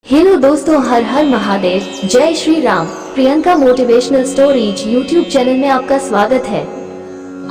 Hello दोस्तों, हर हर महादेव, जय Shri Ram. Priyanka motivational stories YouTube channel में आपका स्वागत है।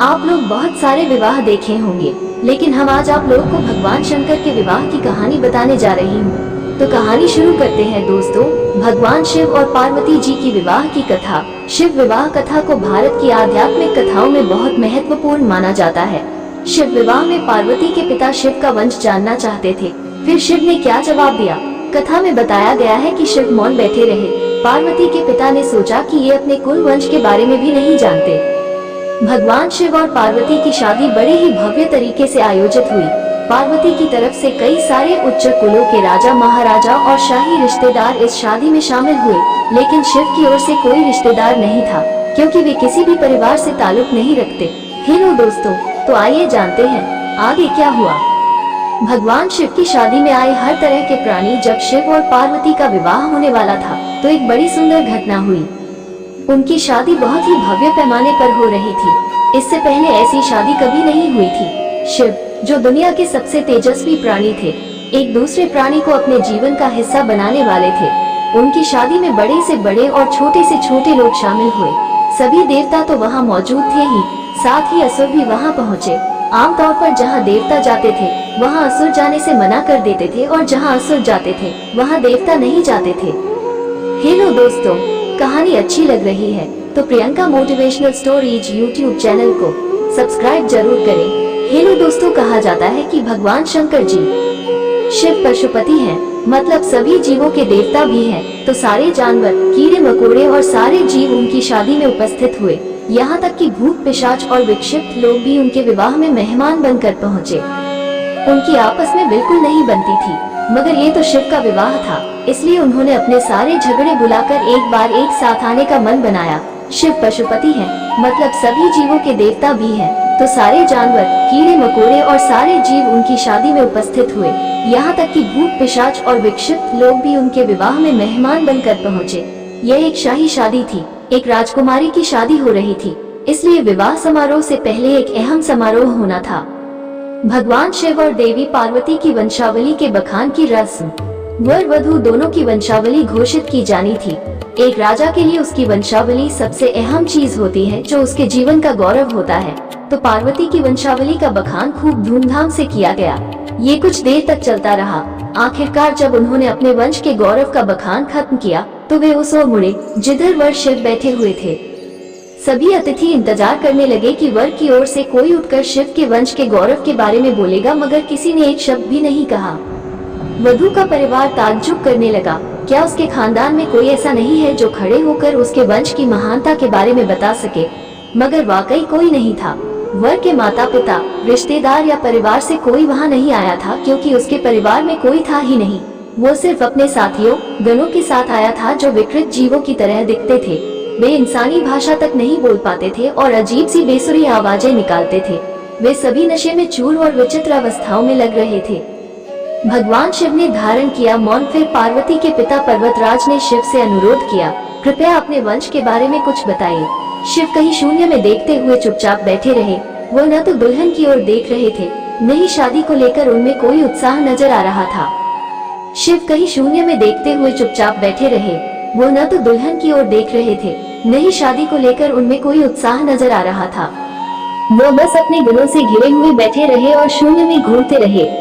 आप लोग बहुत सारे विवाह देखे होंगे, लेकिन हम आज आप लोगों को भगवान शंकर के विवाह की कहानी बताने जा रही हूँ। तो कहानी शुरू करते हैं दोस्तों। भगवान शिव और पार्वती जी की विवाह की कथा। शिव विवाह कथा को भारत की आध्यात्मिक कथाओं में बहुत महत्वपूर्ण माना जाता है। शिव विवाह में पार्वती के पिता शिव का वंश जानना चाहते थे। फिर शिव ने क्या जवाब दिया? कथा में बताया गया है कि शिव मौन बैठे रहे। पार्वती के पिता ने सोचा कि ये अपने कुल वंश के बारे में भी नहीं जानते। भगवान शिव और पार्वती की शादी बड़े ही भव्य तरीके से आयोजित हुई। पार्वती की तरफ से कई सारे उच्च कुलों के राजा, महाराजा और शाही रिश्तेदार इस शादी में शामिल हुए, लेकिन शिव की ओर से कोई रिश्तेदार नहीं था, क्योंकि वे किसी भी परिवार से ताल्लुक नहीं रखते। हेलो दोस्तों, तो आइए जानते हैं आगे क्या हुआ। भगवान शिव की शादी में आए हर तरह के प्राणी। जब शिव और पार्वती का विवाह होने वाला था, तो एक बड़ी सुंदर घटना हुई। उनकी शादी बहुत ही भव्य पैमाने पर हो रही थी। इससे पहले ऐसी शादी कभी नहीं हुई थी। शिव, जो दुनिया के सबसे तेजस्वी प्राणी थे, एक दूसरे प्राणी को अपने जीवन का हिस्सा बनाने वाले थे। उनकी शादी में बड़े से बड़े और छोटे से छोटे लोग शामिल हुए। सभी देवता तो वहाँ मौजूद थे ही, साथ ही असुर भी वहाँ पहुँचे। आमतौर पर जहाँ देवता जाते थे, वहाँ असुर जाने से मना कर देते थे, और जहाँ असुर जाते थे, वहाँ देवता नहीं जाते थे। हेलो दोस्तों, कहानी अच्छी लग रही है तो Priyanka motivational stories YouTube channel को सब्सक्राइब जरूर करें। हेलो दोस्तों, कहा जाता है कि भगवान शंकर जी शिव पशुपति हैं, मतलब सभी जीवों के देवता भी हैं। तो सारे जानवर, कीड़े मकोड़े और सारे जीव उनकी शादी में उपस्थित हुए। यहाँ तक कि भूत, पिशाच और विक्षिप्त लोग भी उनके विवाह में मेहमान बनकर पहुँचे। उनकी आपस में बिल्कुल नहीं बनती थी, मगर ये तो शिव का विवाह था, इसलिए उन्होंने अपने सारे झगड़े बुलाकर एक बार एक साथ आने का मन बनाया। शिव पशुपति हैं, मतलब सभी जीवों के देवता भी हैं। तो सारे जानवर, कीड़े मकोड़े और सारे जीव उनकी शादी में उपस्थित हुए। यहाँ तक कि भूत, पिशाच और विक्षिप्त लोग भी उनके विवाह में मेहमान बनकर पहुँचे। यह एक शाही शादी थी, एक राजकुमारी की शादी हो रही थी, इसलिए विवाह समारोह से पहले एक अहम समारोह होना था। भगवान शिव और देवी पार्वती की वंशावली के बखान की रस्म। वर वधू दोनों की वंशावली घोषित की जानी थी। एक राजा के लिए उसकी वंशावली सबसे अहम चीज होती है, जो उसके जीवन का गौरव होता है। तो पार्वती की वंशावली का बखान खूब धूमधाम से किया गया। ये कुछ देर तक चलता रहा। आखिरकार जब उन्होंने अपने वंश के गौरव का बखान खत्म किया, तो वे उस ओर मुड़े जिधर वर शिव बैठे हुए थे। सभी अतिथि इंतजार करने लगे कि वर की ओर से कोई उठकर शिव के वंश के गौरव के बारे में बोलेगा, मगर किसी ने एक शब्द भी नहीं कहा। वधू का परिवार ताज्जुब करने लगा। क्या उसके खानदान में कोई ऐसा नहीं है जो खड़े होकर उसके वंश की महानता के बारे में बता सके? मगर वाकई कोई नहीं था। वर के माता पिता, रिश्तेदार या परिवार से कोई वहाँ नहीं आया था, क्योंकि उसके परिवार में कोई था ही नहीं। वो सिर्फ अपने साथियों, गणों के साथ आया था, जो विकृत जीवों की तरह दिखते थे। वे इंसानी भाषा तक नहीं बोल पाते थे और अजीब सी बेसुरी आवाजें निकालते थे। वे सभी नशे में चूर और विचित्र अवस्थाओं में लग रहे थे। भगवान शिव ने धारण किया मौन। फिर पार्वती के पिता पर्वतराज ने शिव से अनुरोध किया, कृपया अपने वंश के बारे में कुछ बताइए। शिव कहीं शून्य में देखते हुए चुपचाप बैठे रहे। वो न तो दुल्हन की ओर देख रहे थे, न ही शादी को लेकर उनमें कोई उत्साह नजर आ रहा था। शिव कहीं शून्य में देखते हुए चुपचाप बैठे रहे। वो न तो दुल्हन की ओर देख रहे थे, न ही शादी को लेकर उनमें कोई उत्साह नजर आ रहा था। वो बस अपने गुणों से घिरे हुए बैठे रहे और शून्य में घूरते रहे।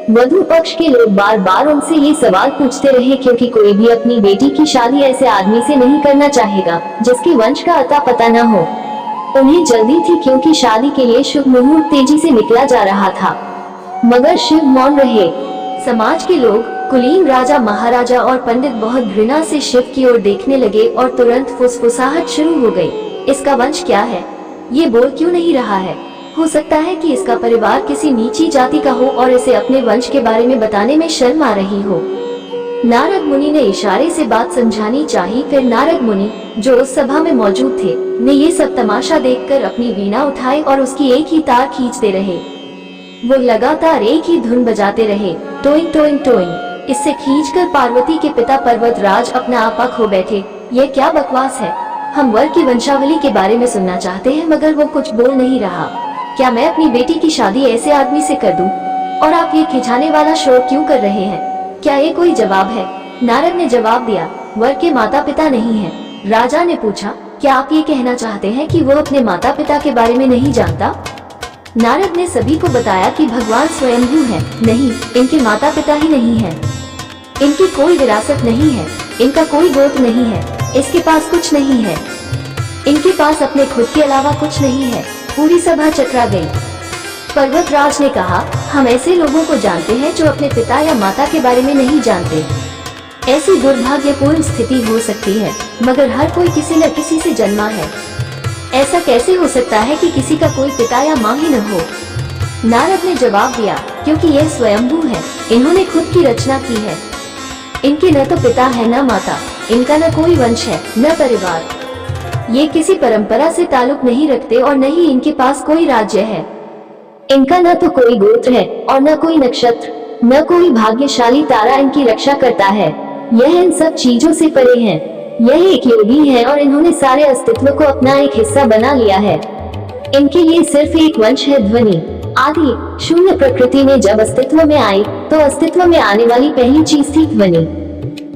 वधू पक्ष के लोग बार बार उनसे ये सवाल पूछते रहे, क्योंकि कोई भी अपनी बेटी की शादी ऐसे आदमी से नहीं करना चाहेगा जिसके वंश का अता पता न हो। उन्हें जल्दी थी, क्योंकि शादी के लिए शुभ मुहूर्त तेजी से निकला जा रहा था। मगर शिव मौन रहे। समाज के लोग, कुलीन राजा, महाराजा और पंडित बहुत घृणा से शिव की ओर देखने लगे और तुरंत फुसफुसाहट शुरू हो गई। इसका वंश क्या है? ये बोल क्यों नहीं रहा है? हो सकता है कि इसका परिवार किसी नीची जाति का हो और इसे अपने वंश के बारे में बताने में शर्म आ रही हो। नारद मुनि ने इशारे से बात समझानी चाहिए। फिर नारद मुनि, जो उस सभा में मौजूद थे, ने ये सब तमाशा देखकर अपनी वीणा उठाई और उसकी एक ही तार खींचते रहे। वो लगातार एक ही धुन बजाते रहे, टोइंग टोइंग टोइंग। इससे खींचकर पार्वती के पिता पर्वतराज अपना आपा खो बैठे। ये क्या बकवास है? हम वर की वंशावली के बारे में सुनना चाहते हैं, मगर वो कुछ बोल नहीं रहा। क्या मैं अपनी बेटी की शादी ऐसे आदमी से कर दूं? और आप ये खिंचाने वाला शोर क्यों कर रहे हैं? क्या ये कोई जवाब है? नारद ने जवाब दिया, वर के माता पिता नहीं है। राजा ने पूछा, क्या आप ये कहना चाहते हैं कि वो अपने माता पिता के बारे में नहीं जानता? नारद ने सभी को बताया कि भगवान स्वयंभू हैं। नहीं, इनके माता पिता ही नहीं हैं। इनकी कोई विरासत नहीं है, इनका कोई गोत्र नहीं है, इसके पास कुछ नहीं है, इनके पास अपने खुद के अलावा कुछ नहीं है। पूरी सभा चकरा गई। पर्वतराज ने कहा, हम ऐसे लोगों को जानते हैं जो अपने पिता या माता के बारे में नहीं जानते। ऐसी दुर्भाग्यपूर्ण स्थिति हो सकती है, मगर हर कोई किसी न किसी से जन्मा है। ऐसा कैसे हो सकता है कि किसी का कोई पिता या माँ ही न हो? नारद ने जवाब दिया, क्योंकि यह स्वयंभू है, इन्होंने खुद की रचना की है। इनके न तो पिता है न माता, इनका न कोई वंश है न परिवार। ये किसी परंपरा से ताल्लुक नहीं रखते और न ही इनके पास कोई राज्य है। इनका न तो कोई गोत्र है और न कोई नक्षत्र, न कोई भाग्यशाली तारा इनकी रक्षा करता है। यह इन सब चीजों से परे हैं। यह एक योगी है और इन्होंने सारे अस्तित्व को अपना एक हिस्सा बना लिया है। इनके लिए सिर्फ एक वंश है, ध्वनि। आदि शून्य प्रकृति में जब अस्तित्व में आई तो अस्तित्व में आने वाली पहली चीज थी ध्वनि।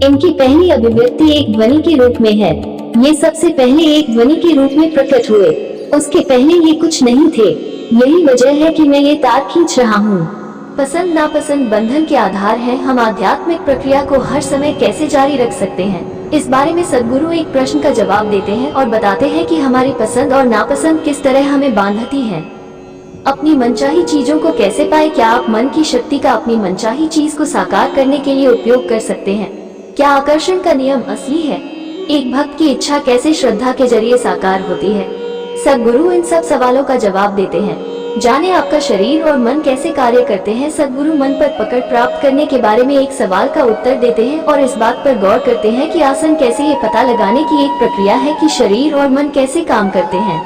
इनकी पहली अभिव्यक्ति एक ध्वनि के रूप में है। ये सबसे पहले एक ध्वनि के रूप में प्रकट हुए, उसके पहले ये कुछ नहीं थे। यही वजह है कि मैं ये तार खींच रहा हूँ। पसंद नापसंद बंधन के आधार है। हम आध्यात्मिक प्रक्रिया को हर समय कैसे जारी रख सकते हैं, इस बारे में सद्गुरु एक प्रश्न का जवाब देते हैं और बताते हैं कि हमारी पसंद और नापसंद किस तरह हमें बांधती है। अपनी मनचाही चीजों को कैसे पाए? क्या आप मन की शक्ति का अपनी मनचाही चीज को साकार करने के लिए उपयोग कर सकते हैं? क्या आकर्षण का नियम असली है? एक भक्त की इच्छा कैसे श्रद्धा के जरिए साकार होती है? सद्गुरु इन सब सवालों का जवाब देते हैं। जाने आपका शरीर और मन कैसे कार्य करते हैं। सद्गुरु मन पर पकड़ प्राप्त करने के बारे में एक सवाल का उत्तर देते हैं और इस बात पर गौर करते हैं कि आसन कैसे ये पता लगाने की एक प्रक्रिया है कि शरीर और मन कैसे काम करते हैं।